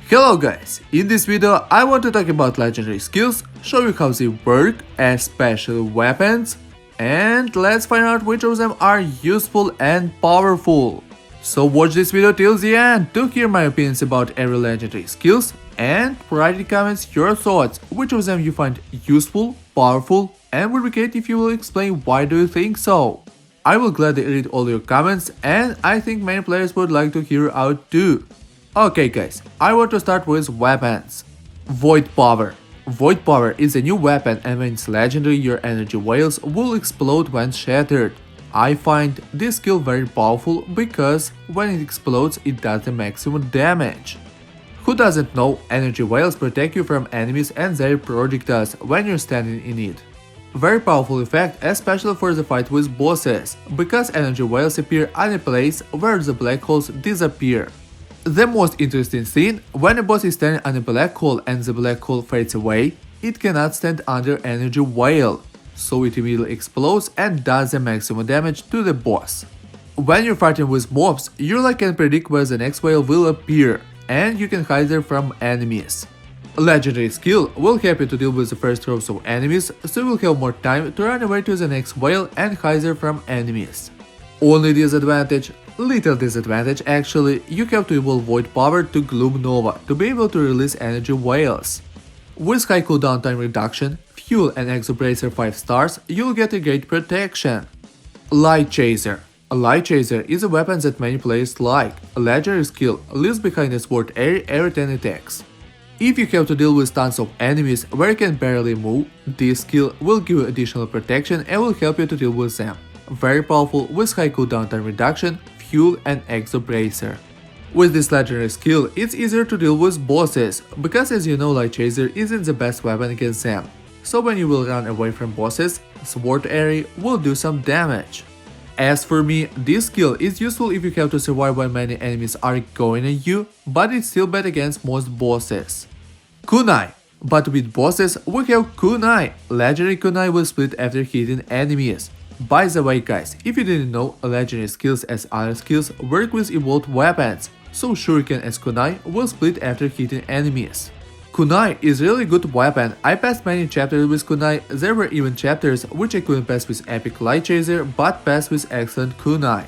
Hello guys, in this video I want to talk about legendary skills, show you how they work as special weapons, and let's find out which of them are useful and powerful. So watch this video till the end to hear my opinions about every legendary skills, and write in the comments your thoughts, which of them you find useful, powerful, and would be great if you will explain why do you think so. I will gladly read all your comments, and I think many players would like to hear out too. Okay guys, I want to start with weapons. Void Power. Void Power is a new weapon, and when it's legendary your energy whales will explode when shattered. I find this skill very powerful because when it explodes it does the maximum damage. Who doesn't know, energy whales protect you from enemies and their projectiles when you're standing in it. Very powerful effect, especially for the fight with bosses, because energy whales appear on a place where the black holes disappear. The most interesting thing, when a boss is standing on a black hole and the black hole fades away, it cannot stand under energy whale, so it immediately explodes and does the maximum damage to the boss. When you're fighting with mobs, you can predict where the next whale will appear, and you can hide there from enemies. Legendary skill will help you to deal with the first rows of enemies, so you will have more time to run away to the next whale and hide there from enemies. Only disadvantage, little disadvantage actually, you have to evolve Void Power to Gloom Nova to be able to release energy whales. With high cooldown time reduction, fuel and Exobracer 5 stars, you'll get a great protection. Light Chaser. A Light Chaser is a weapon that many players like. A legendary skill leaves behind a sword area every 10 attacks. If you have to deal with tons of enemies where you can barely move, this skill will give you additional protection and will help you to deal with them. Very powerful with high cooldown time reduction, fuel and Exobracer. With this legendary skill, it's easier to deal with bosses, because as you know Light Chaser isn't the best weapon against them. So when you will run away from bosses, sword area will do some damage. As for me, this skill is useful if you have to survive when many enemies are going at you, but it's still bad against most bosses. Kunai. But with bosses we have Kunai. Legendary Kunai will split after hitting enemies. By the way guys, if you didn't know, legendary skills as other skills work with evolved weapons, so Shuriken as Kunai will split after hitting enemies. Kunai is really good weapon. I passed many chapters with Kunai, there were even chapters which I couldn't pass with epic Light Chaser but passed with excellent Kunai.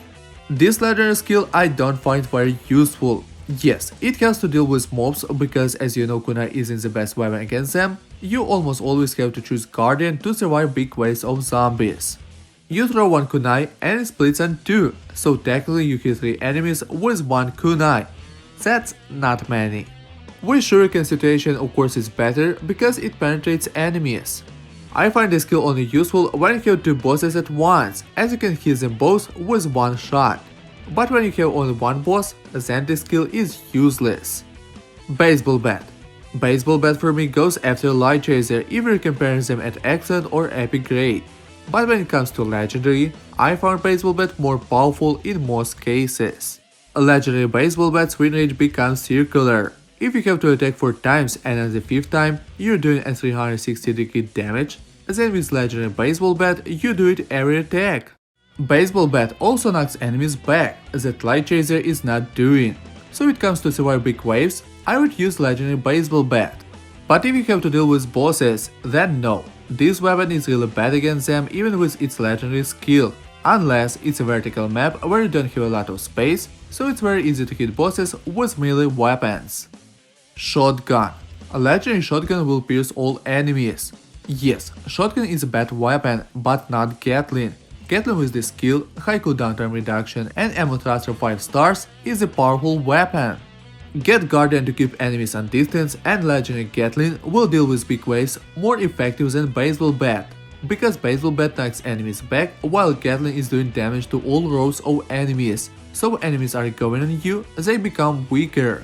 This legendary skill I don't find very useful. Yes, it has to deal with mobs because as you know Kunai isn't the best weapon against them, you almost always have to choose Guardian to survive big waves of zombies. You throw one Kunai and it splits on 2, so technically you hit 3 enemies with one Kunai. That's not many. With Shuriken situation of course is better because it penetrates enemies. I find this skill only useful when you have 2 bosses at once, as you can hit them both with one shot. But when you have only one boss, then this skill is useless. Baseball Bat. Baseball Bat for me goes after Light Chaser if you're comparing them at excellent or epic grade. But when it comes to legendary, I found Baseball Bat more powerful in most cases. A legendary Baseball Bat's win rate becomes circular. If you have to attack 4 times and on the 5th time you're doing a 360-degree damage, then with legendary Baseball Bat you do it every attack. Baseball Bat also knocks enemies back, that Light Chaser is not doing. So when it comes to survive big waves, I would use legendary Baseball Bat. But if you have to deal with bosses, then no. This weapon is really bad against them even with its legendary skill, unless it's a vertical map where you don't have a lot of space, so it's very easy to hit bosses with melee weapons. Shotgun. A legendary shotgun will pierce all enemies. Yes, shotgun is a bad weapon, but not Gatling. Gatling with this skill, high cooldown time reduction and ammo transfer 5 stars is a powerful weapon. Get Guardian to keep enemies on distance, and legendary Gatling will deal with big waves more effective than Baseball Bat, because Baseball Bat knocks enemies back while Gatling is doing damage to all rows of enemies, so when enemies are going on you, they become weaker.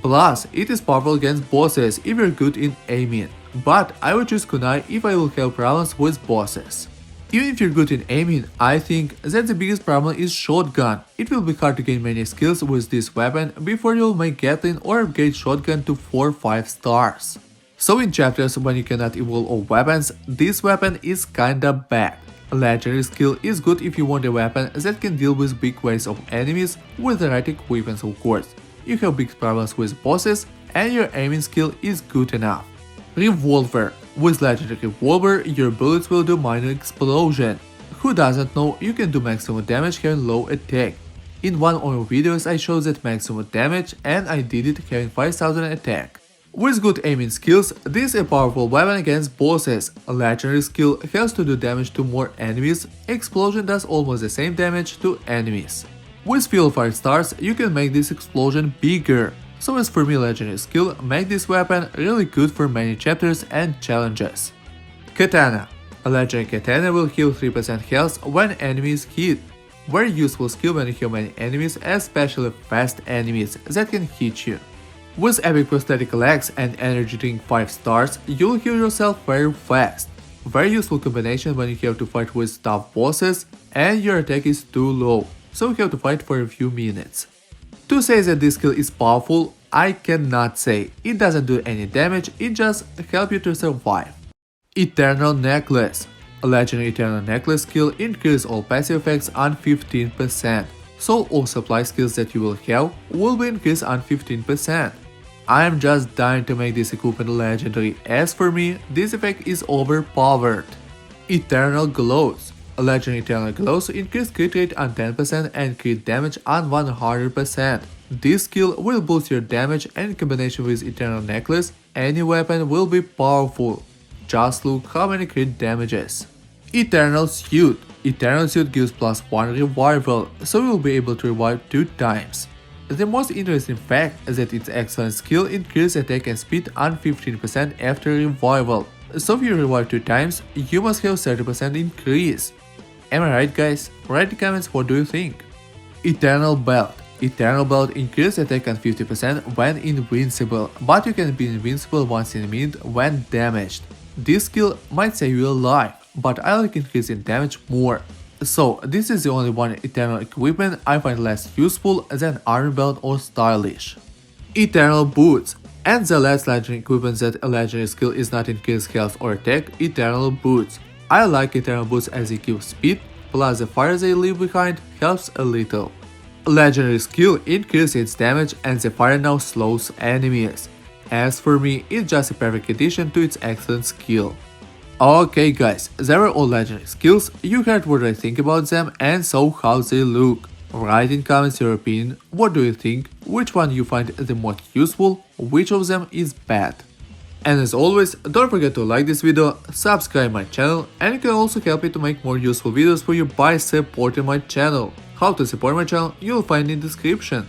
Plus, it is powerful against bosses if you're good in aiming, but I would choose Kunai if I will have problems with bosses. Even if you're good in aiming, I think that the biggest problem is shotgun. It will be hard to gain many skills with this weapon before you'll make Gatling or upgrade shotgun to 4-5 stars. So in chapters when you cannot evolve all weapons, this weapon is kinda bad. A legendary skill is good if you want a weapon that can deal with big waves of enemies with the right equipment of course. you have big problems with bosses, and your aiming skill is good enough. Revolver. With legendary revolver, your bullets will do minor explosion. Who doesn't know you can do maximum damage having low attack? In one of my videos I showed that maximum damage and I did it having 5000 attack. With good aiming skills, this is a powerful weapon against bosses. A legendary skill has to do damage to more enemies, explosion does almost the same damage to enemies. With fuel 5 stars, you can make this explosion bigger. So as for me, legendary skill make this weapon really good for many chapters and challenges. Katana. A legendary katana will heal 3% health when enemies hit. Very useful skill when you have many enemies, especially fast enemies that can hit you. With epic prosthetic legs and energy drink 5 stars, you'll heal yourself very fast. Very useful combination when you have to fight with tough bosses and your attack is too low, so you have to fight for a few minutes. To say that this skill is powerful, I cannot say. It doesn't do any damage, it just helps you to survive. Eternal Necklace. A legendary Eternal Necklace skill increases all passive effects on 15%, so all supply skills that you will have will be increased on 15%. I am just dying to make this equipment legendary. As for me, this effect is overpowered. Eternal Glows. A legendary Eternal Glows increase crit rate on 10% and crit damage on 100%. This skill will boost your damage and in combination with Eternal Necklace, any weapon will be powerful. Just look how many crit damages. Eternal Suit. Eternal Suit gives +1 revival, so you will be able to revive 2 times. The most interesting fact is that its excellent skill increases attack and speed on 15% after revival, so if you revive 2 times, you must have 30% increase. Am I right, guys? Write in the comments what do you think. Eternal Belt. Eternal Belt increases attack on 50% when invincible, but you can be invincible once in a minute when damaged. This skill might save you a life, but I like increasing damage more. So this is the only one Eternal equipment I find less useful than Armor Belt or Stylish. Eternal Boots. And the last legendary equipment that a legendary skill is not increased health or attack, Eternal Boots. I like Eternal Boots as it gives speed, plus the fire they leave behind helps a little. Legendary skill increases its damage and the fire now slows enemies. As for me, it's just a perfect addition to its excellent skill. Okay guys, there were all legendary skills, you heard what I think about them and saw how they look. Write in comments your opinion, what do you think, which one you find the most useful, which of them is bad. And as always, don't forget to like this video, subscribe my channel, and you can also help me to make more useful videos for you by supporting my channel. How to support my channel you'll find in the description.